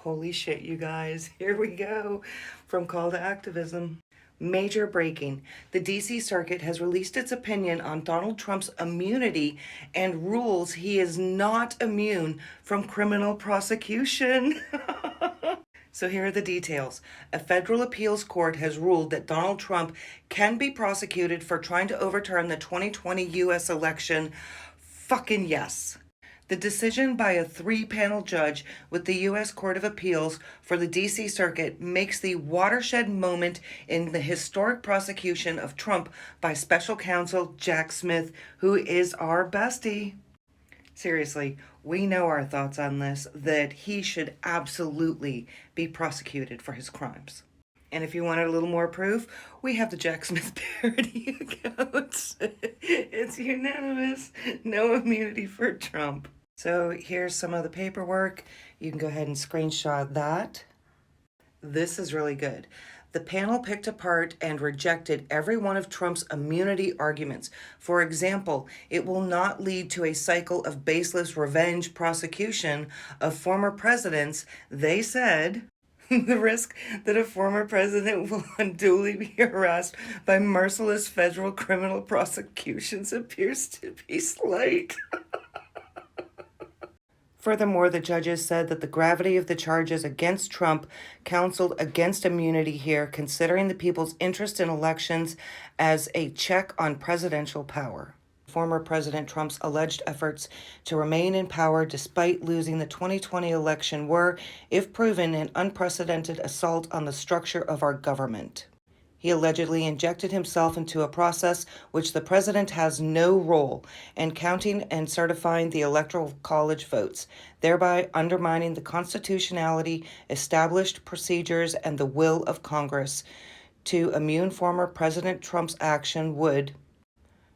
Holy shit, you guys. Here we go. From Call to Activism. Major breaking. The DC Circuit has released its opinion on Donald Trump's immunity and rules he is not immune from criminal prosecution. So here are the details. A federal appeals court has ruled that Donald Trump can be prosecuted for trying to overturn the 2020 U.S. election. Fucking yes. The decision by a 3-panel judge with the U.S. Court of Appeals for the D.C. Circuit makes the watershed moment in the historic prosecution of Trump by special counsel Jack Smith, who is our bestie. Seriously, we know our thoughts on this, that he should absolutely be prosecuted for his crimes. And if you wanted a little more proof, we have the Jack Smith parody account. It's unanimous. No immunity for Trump. So here's some of the paperwork. You can go ahead and screenshot that. This is really good. The panel picked apart and rejected every one of Trump's immunity arguments. For example, it will not lead to a cycle of baseless revenge prosecution of former presidents. They said the risk that a former president will unduly be harassed by merciless federal criminal prosecutions appears to be slight. Furthermore, the judges said that the gravity of the charges against Trump counseled against immunity here, considering the people's interest in elections as a check on presidential power. Former President Trump's alleged efforts to remain in power despite losing the 2020 election were, if proven, an unprecedented assault on the structure of our government. He allegedly injected himself into a process which the president has no role in counting and certifying the Electoral College votes, thereby undermining the constitutionality, established procedures, and the will of Congress. To immune former President Trump's action would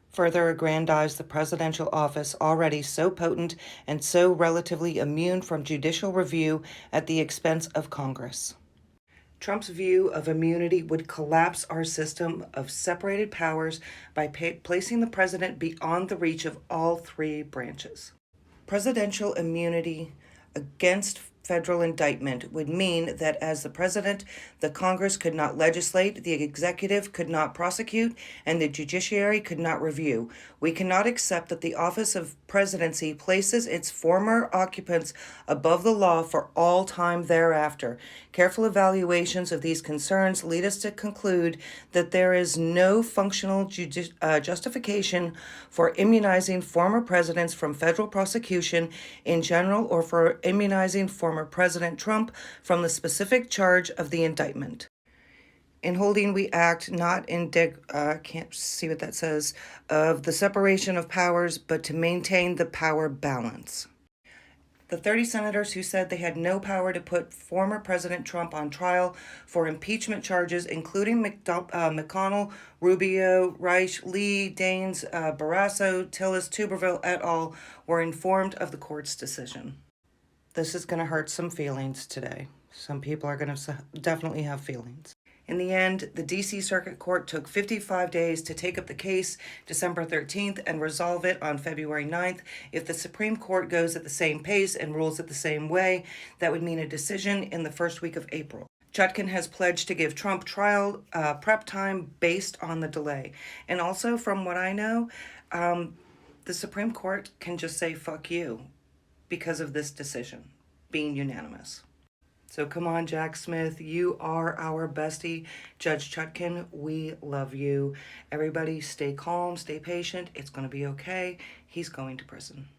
further aggrandize the presidential office, already so potent and so relatively immune from judicial review, at the expense of Congress. Trump's view of immunity would collapse our system of separated powers by placing the president beyond the reach of all 3 branches. Presidential immunity against federal indictment would mean that as the president, the Congress could not legislate, the executive could not prosecute, and the judiciary could not review. We cannot accept that the office of presidency places its former occupants above the law for all time thereafter. Careful evaluations of these concerns lead us to conclude that there is no functional justification for immunizing former presidents from federal prosecution in general, or for immunizing former President Trump from the specific charge of the indictment. In holding, we act not in can't see what that says, of the separation of powers, but to maintain the power balance. The 30 senators who said they had no power to put former President Trump on trial for impeachment charges, including McConnell, Rubio, Reich, Lee, Daines, Barrasso, Tillis, Tuberville et al., were informed of the court's decision. This is going to hurt some feelings today. Some people are going to definitely have feelings. In the end, the D.C. Circuit Court took 55 days to take up the case, December 13th, and resolve it on February 9th. If the Supreme Court goes at the same pace and rules it the same way, that would mean a decision in the first week of April. Chutkan has pledged to give Trump trial prep time based on the delay. And also, from what I know, the Supreme Court can just say, fuck you, because of this decision being unanimous. So come on, Jack Smith, you are our bestie. Judge Chutkan, we love you. Everybody stay calm, stay patient. It's going to be okay. He's going to prison.